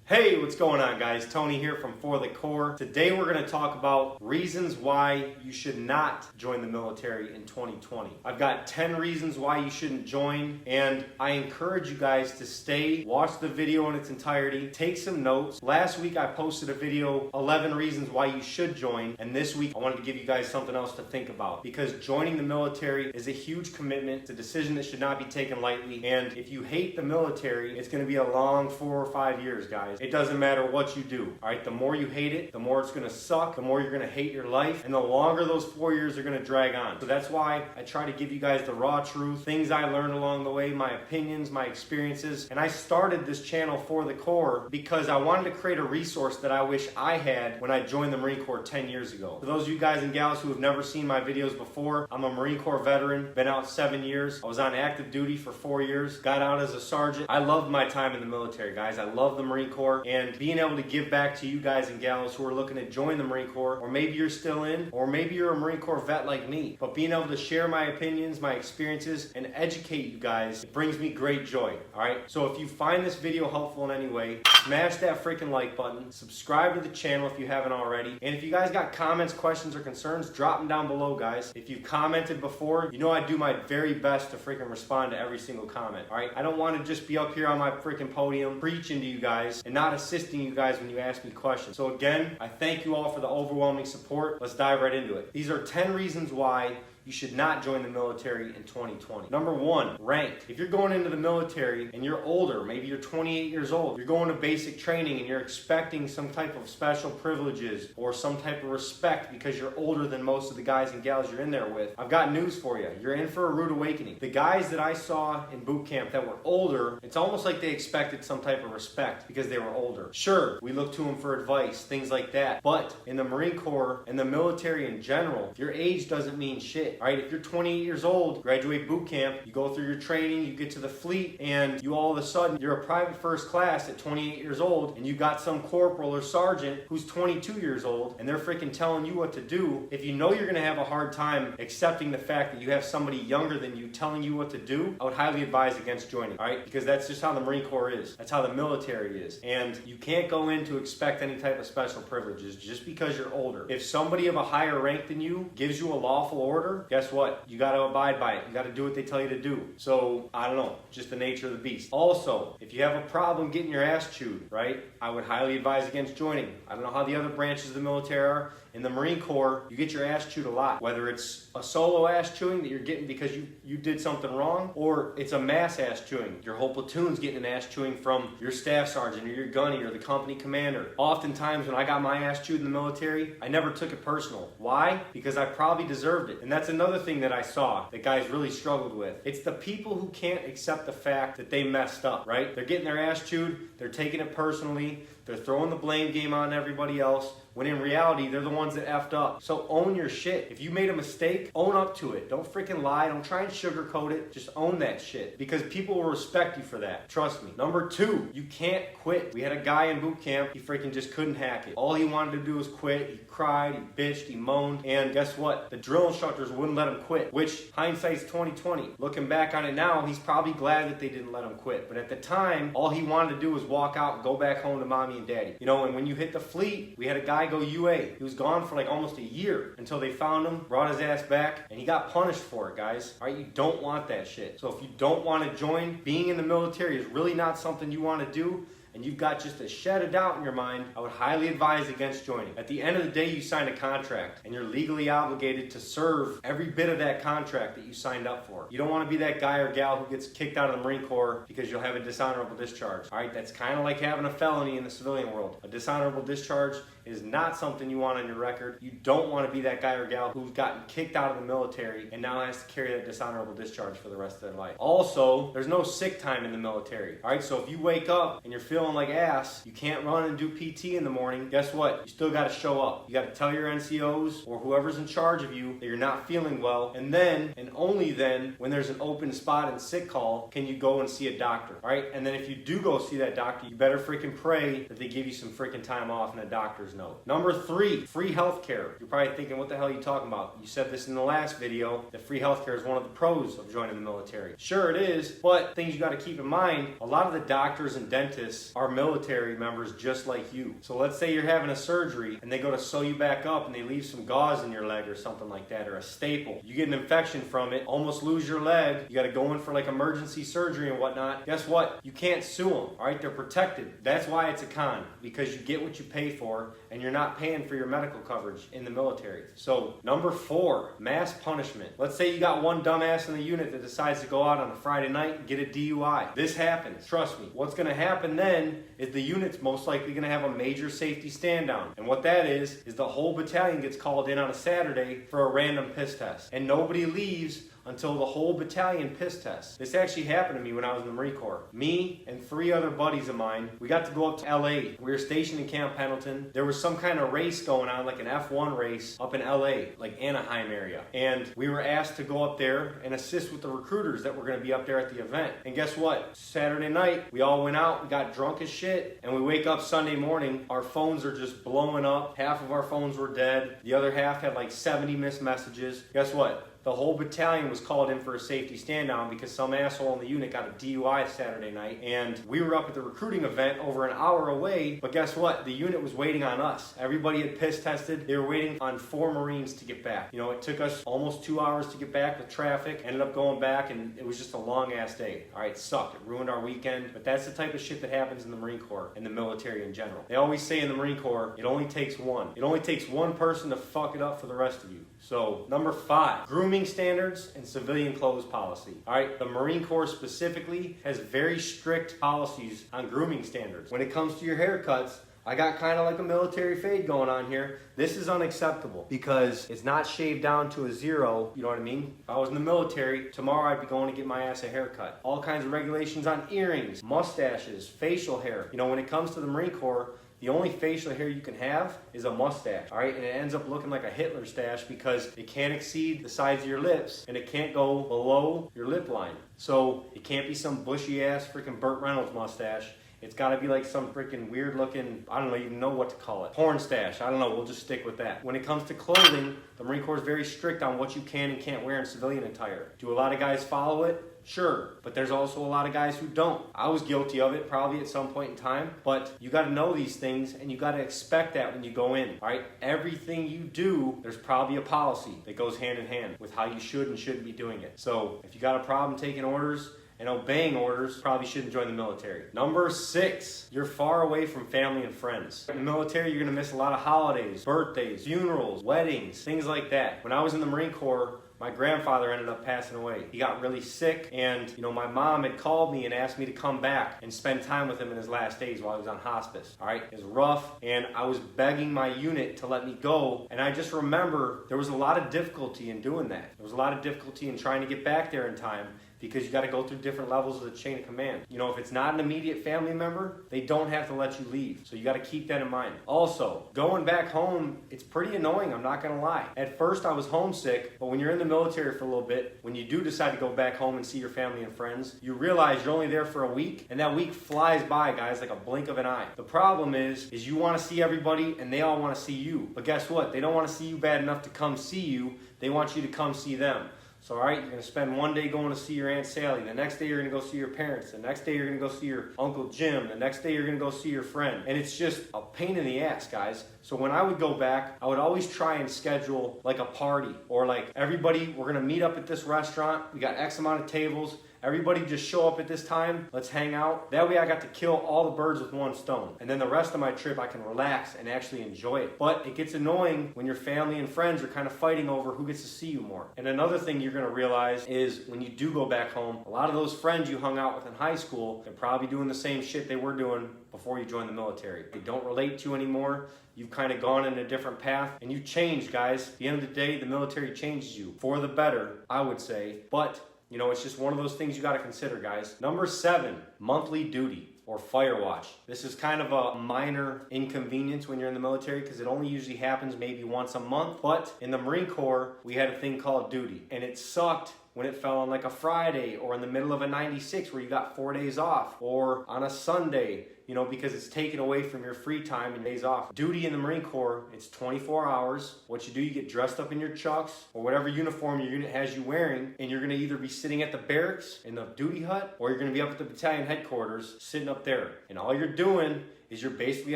Hey, what's going on, guys? Tony here from For the Core. Today we're going to talk about reasons why you should not join the military in 2020. I've got 10 reasons why you shouldn't join, and I encourage you guys to stay, watch the video in its entirety, take some notes. Last week I posted a video, 11 reasons why you should join, and this week I wanted to give you guys something else to think about, because joining the military is a huge commitment. It's a decision that should not be taken lightly, and if you hate the military, it's going to be a long 4 or 5 years, guys. It doesn't matter what you do, all right? The more you hate it, the more it's going to suck, the more you're going to hate your life, and the longer those 4 years are going to drag on. So that's why I try to give you guys the raw truth, things I learned along the way, my opinions, my experiences, and I started this channel For the Core because I wanted to create a resource that I wish I had when I joined the Marine Corps 10 years ago. For those of you guys and gals who have never seen my videos before, I'm a Marine Corps veteran, been out 7 years. I was on active duty for 4 years, got out as a sergeant. I loved my time in the military, guys. I love the Marine Corps. And being able to give back to you guys and gals who are looking to join the Marine Corps, or maybe you're still in, or maybe you're a Marine Corps vet like me, but being able to share my opinions, my experiences, and educate you guys, it brings me great joy, all right? So if you find this video helpful in any way, smash that freaking like button, subscribe to the channel if you haven't already, and if you guys got comments, questions, or concerns, drop them down below, guys. If you've commented before, you know I do my very best to freaking respond to every single comment, all right? I don't want to just be up here on my freaking podium preaching to you guys and not assisting you guys when you ask me questions. So again, I thank you all for the overwhelming support. Let's dive right into it. These are 10 reasons why you should not join the military in 2020. Number 1, rank. If you're going into the military and you're older, maybe you're 28 years old, you're going to basic training and you're expecting some type of special privileges or some type of respect because you're older than most of the guys and gals you're in there with, I've got news for you. You're in for a rude awakening. The guys that I saw in boot camp that were older, it's almost like they expected some type of respect because they were older. Sure, we look to them for advice, things like that, but in the Marine Corps and the military in general, your age doesn't mean shit. All right, if you're 28 years old, graduate boot camp, you go through your training, you get to the fleet, and you all of a sudden, you're a private first class at 28 years old, and you got some corporal or sergeant who's 22 years old, and they're freaking telling you what to do. If you know you're going to have a hard time accepting the fact that you have somebody younger than you telling you what to do, I would highly advise against joining, all right? Because that's just how the Marine Corps is. That's how the military is. And you can't go in to expect any type of special privileges just because you're older. If somebody of a higher rank than you gives you a lawful order, guess what? You got to abide by it. You got to do what they tell you to do. So, I don't know, just the nature of the beast. Also, if you have a problem getting your ass chewed, right, I would highly advise against joining. I don't know how the other branches of the military are. In the Marine Corps, you get your ass chewed a lot. Whether it's a solo ass chewing that you're getting because you did something wrong, or it's a mass ass chewing. Your whole platoon's getting an ass chewing from your staff sergeant or your gunny or the company commander. Oftentimes when I got my ass chewed in the military, I never took it personal. Why? Because I probably deserved it. And that's another thing that I saw that guys really struggled with. It's the people who can't accept the fact that they messed up, right? They're getting their ass chewed, they're taking it personally, they're throwing the blame game on everybody else, when in reality, they're the ones that effed up. So own your shit. If you made a mistake, own up to it. Don't freaking lie. Don't try and sugarcoat it. Just own that shit, because people will respect you for that. Trust me. Number 2, you can't quit. We had a guy in boot camp, he freaking just couldn't hack it. All he wanted to do was quit. He cried, he bitched, he moaned, and guess what? The drill instructors wouldn't let him quit, which hindsight's 2020. Looking back on it now, he's probably glad that they didn't let him quit. But at the time, all he wanted to do was walk out and go back home to mommy and daddy. You know, and when you hit the fleet, we had a guy go UA. He was gone for like almost a year until they found him, brought his ass back, and he got punished for it, guys. All right, you don't want that shit. So if you don't want to join, being in the military is really not something you want to do, and you've got just a shed of doubt in your mind, I would highly advise against joining. At the end of the day, you signed a contract, and you're legally obligated to serve every bit of that contract that you signed up for. You don't want to be that guy or gal who gets kicked out of the Marine Corps because you'll have a dishonorable discharge. All right, that's kind of like having a felony in the civilian world. A dishonorable discharge is not something you want on your record. You don't want to be that guy or gal who's gotten kicked out of the military and now has to carry that dishonorable discharge for the rest of their life. Also, there's no sick time in the military. All right, so if you wake up and you're feeling like ass, you can't run and do PT in the morning, guess what? You still got to show up. You got to tell your NCOs or whoever's in charge of you that you're not feeling well, and then, and only then, when there's an open spot in sick call, can you go and see a doctor, all right? And then if you do go see that doctor, you better freaking pray that they give you some freaking time off and a doctor's note. Number 3, free healthcare. You're probably thinking, what the hell are you talking about? You said this in the last video, that free healthcare is one of the pros of joining the military. Sure it is, but things you got to keep in mind, a lot of the doctors and dentists are military members just like you. So let's say you're having a surgery and they go to sew you back up and they leave some gauze in your leg or something like that, or a staple. You get an infection from it, almost lose your leg, you got to go in for like emergency surgery and whatnot. Guess what? You can't sue them, all right? They're protected. That's why it's a con, because you get what you pay for and you're not paying for your medical coverage in the military. So number 4, mass punishment. Let's say you got one dumbass in the unit that decides to go out on a Friday night and get a DUI. This happens. Trust me. What's going to happen then is the unit's most likely going to have a major safety stand down. And what that is the whole battalion gets called in on a Saturday for a random piss test. And nobody leaves until the whole battalion piss test. This actually happened to me when I was in the Marine Corps. Me and 3 other buddies of mine, we got to go up to LA. We were stationed in Camp Pendleton. There was some kind of race going on, like an F1 race up in LA, like Anaheim area. And we were asked to go up there and assist with the recruiters that were going to be up there at the event. And guess what? Saturday night, we all went out, we got drunk as shit, and we wake up Sunday morning, our phones are just blowing up. Half of our phones were dead. The other half had like 70 missed messages. Guess what? The whole battalion was called in for a safety stand down because some asshole in the unit got a DUI Saturday night, and we were up at the recruiting event over an hour away, but guess what? The unit was waiting on us. Everybody had piss tested. They were waiting on 4 Marines to get back. You know, it took us almost 2 hours to get back with traffic. Ended up going back, and it was just a long ass day. All right, it sucked. It ruined our weekend, but that's the type of shit that happens in the Marine Corps and the military in general. They always say in the Marine Corps, it only takes one. It only takes one person to fuck it up for the rest of you. So, number 5, grooming standards and civilian clothes policy. All right, the Marine Corps specifically has very strict policies on grooming standards. When it comes to your haircuts, I got kind of like a military fade going on here. This is unacceptable because it's not shaved down to a 0, you know what I mean? If I was in the military, tomorrow I'd be going to get my ass a haircut. All kinds of regulations on earrings, mustaches, facial hair. You know, when it comes to the Marine Corps, the only facial hair you can have is a mustache, all right? And it ends up looking like a Hitler stash because it can't exceed the size of your lips and it can't go below your lip line. So it can't be some bushy-ass freaking Burt Reynolds mustache. It's got to be like some freaking weird looking, I don't even know what to call it. Porn stash, I don't know, we'll just stick with that. When it comes to clothing, the Marine Corps is very strict on what you can and can't wear in civilian attire. Do a lot of guys follow it? Sure, but there's also a lot of guys who don't. I was guilty of it probably at some point in time, but you got to know these things and you got to expect that when you go in, all right? Everything you do, there's probably a policy that goes hand in hand with how you should and shouldn't be doing it. So if you got a problem taking orders and obeying orders, probably shouldn't join the military. Number 6, you're far away from family and friends. In the military, you're going to miss a lot of holidays, birthdays, funerals, weddings, things like that. When I was in the Marine Corps, my grandfather ended up passing away. He got really sick, and my mom had called me and asked me to come back and spend time with him in his last days while he was on hospice. All right, it was rough, and I was begging my unit to let me go, and I just remember there was a lot of difficulty in doing that. There was a lot of difficulty in trying to get back there in time, because you got to go through different levels of the chain of command. If it's not an immediate family member, they don't have to let you leave. So you got to keep that in mind. Also, going back home, it's pretty annoying, I'm not going to lie. At first, I was homesick, but when you're in the military for a little bit, when you do decide to go back home and see your family and friends, you realize you're only there for a week, and that week flies by, guys, like a blink of an eye. The problem is you want to see everybody, and they all want to see you. But guess what? They don't want to see you bad enough to come see you. They want you to come see them. So, all right, you're going to spend one day going to see your Aunt Sally. The next day, you're going to go see your parents. The next day, you're going to go see your Uncle Jim. The next day, you're going to go see your friend. And it's just a pain in the ass, guys. So when I would go back, I would always try and schedule like a party. Or like, everybody, we're going to meet up at this restaurant. We got X amount of tables. Everybody just show up at this time. Let's hang out. That way I got to kill all the birds with one stone. And then the rest of my trip I can relax and actually enjoy it. But it gets annoying when your family and friends are kind of fighting over who gets to see you more. And another thing you're going to realize is when you do go back home, a lot of those friends you hung out with in high school, they're probably doing the same shit they were doing before you joined the military. They don't relate to you anymore. You've kind of gone in a different path and you changed, guys. At the end of the day, the military changes you for the better, I would say. But it's just one of those things you got to consider, guys. Number 7, monthly duty or fire watch. This is kind of a minor inconvenience when you're in the military because it only usually happens maybe once a month. But in the Marine Corps, we had a thing called duty, and it sucked when it fell on like a Friday or in the middle of a 96 where you got 4 days off, or on a Sunday. because it's taken away from your free time and days off. Duty in the Marine Corps, it's 24 hours. What you do, you get dressed up in your chucks or whatever uniform your unit has you wearing, and you're gonna either be sitting at the barracks in the duty hut, or you're gonna be up at the battalion headquarters sitting up there. And all you're doing is you're basically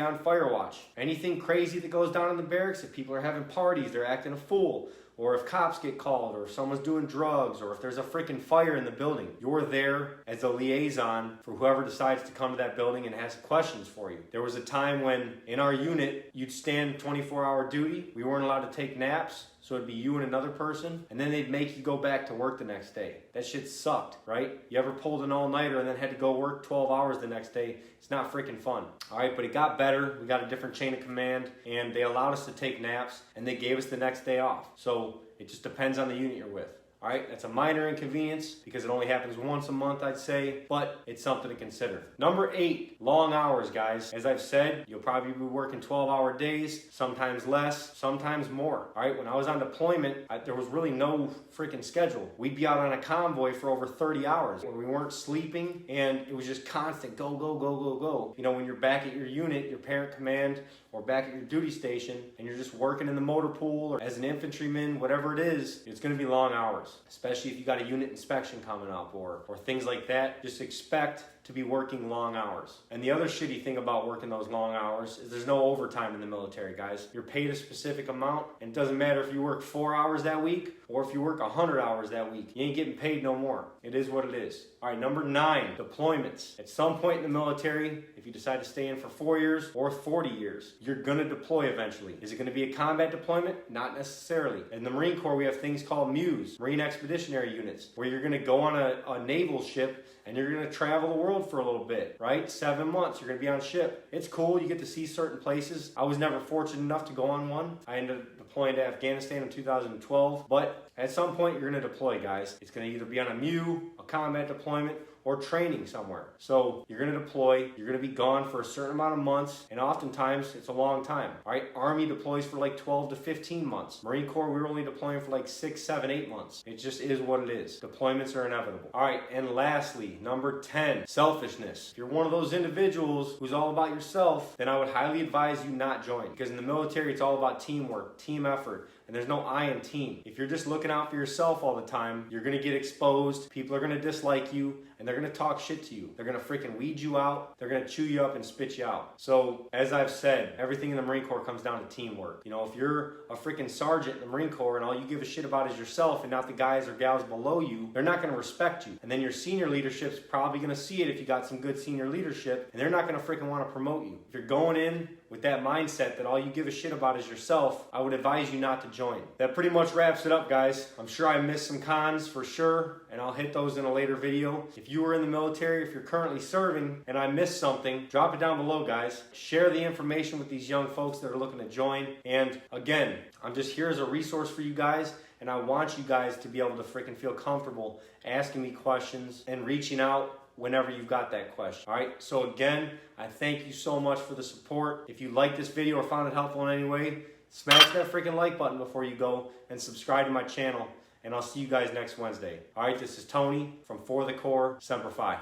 on fire watch. Anything crazy that goes down in the barracks, if people are having parties, they're acting a fool, or if cops get called, or if someone's doing drugs, or if there's a freaking fire in the building, you're there as a liaison for whoever decides to come to that building and ask questions for you. There was a time when in our unit, you'd stand 24-hour duty. We weren't allowed to take naps. So it'd be you and another person, and then they'd make you go back to work the next day. That shit sucked, right? You ever pulled an all-nighter and then had to go work 12 hours the next day? It's not freaking fun. All right, but it got better. We got a different chain of command, and they allowed us to take naps, and they gave us the next day off. So it just depends on the unit you're with. All right, that's a minor inconvenience because it only happens once a month, I'd say, but it's something to consider. Number 8, long hours, guys. As I've said, you'll probably be working 12-hour days, sometimes less, sometimes more. All right, when I was on deployment, there was really no freaking schedule. We'd be out on a convoy for over 30 hours where we weren't sleeping, and it was just constant go, go, go, go, go. When you're back at your unit, your parent command, or back at your duty station, and you're just working in the motor pool or as an infantryman, whatever it is, it's gonna be long hours, especially if you got a unit inspection coming up or things like that. Just expect to be working long hours. And the other shitty thing about working those long hours is there's no overtime in the military, guys. You're paid a specific amount, and it doesn't matter if you work 4 hours that week or if you work 100 hours that week. You ain't getting paid no more. It is what it is. All right, number 9, deployments. At some point in the military, if you decide to stay in for 4 years or 40 years, you're gonna deploy eventually. Is it gonna be a combat deployment? Not necessarily. In the Marine Corps, we have things called MUs, Marine Expeditionary Units, where you're gonna go on a naval ship and you're gonna travel the world for a little bit, right? 7 months, you're gonna be on ship. It's cool, you get to see certain places. I was never fortunate enough to go on one. I ended up deploying to Afghanistan in 2012, but at some point you're gonna deploy, guys. It's gonna either be on a MU, a combat deployment, or training somewhere. So you're gonna deploy, you're gonna be gone for a certain amount of months, and oftentimes it's a long time. All right, Army deploys for like 12 to 15 months. Marine Corps, we were only deploying for like 6, 7, 8 months. It just is what it is. Deployments are inevitable. All right, and lastly, number 10, selfishness. If you're one of those individuals who's all about yourself, then I would highly advise you not join, because in the military, it's all about teamwork, team effort, and there's no I in team. If you're just looking out for yourself all the time, you're gonna get exposed, people are gonna dislike you, and they're gonna talk shit to you. They're gonna freaking weed you out, they're gonna chew you up and spit you out. So, as I've said, everything in the Marine Corps comes down to teamwork. If you're a freaking sergeant in the Marine Corps and all you give a shit about is yourself and not the guys or gals below you, they're not gonna respect you. And then your senior leadership's probably gonna see it if you got some good senior leadership, and they're not gonna freaking wanna promote you. If you're going in with that mindset that all you give a shit about is yourself, I would advise you not to join. That pretty much wraps it up, guys. I'm sure I missed some cons for sure, and I'll hit those in a later video. If you were in the military, if you're currently serving, and I missed something, drop it down below, guys. Share the information with these young folks that are looking to join. And again, I'm just here as a resource for you guys, and I want you guys to be able to freaking feel comfortable asking me questions and reaching out whenever you've got that question. All right, so again, I thank you so much for the support. If you liked this video or found it helpful in any way, smash that freaking like button before you go and subscribe to my channel, and I'll see you guys next Wednesday. All right, this is Tony from For the Corps. Semper Fi.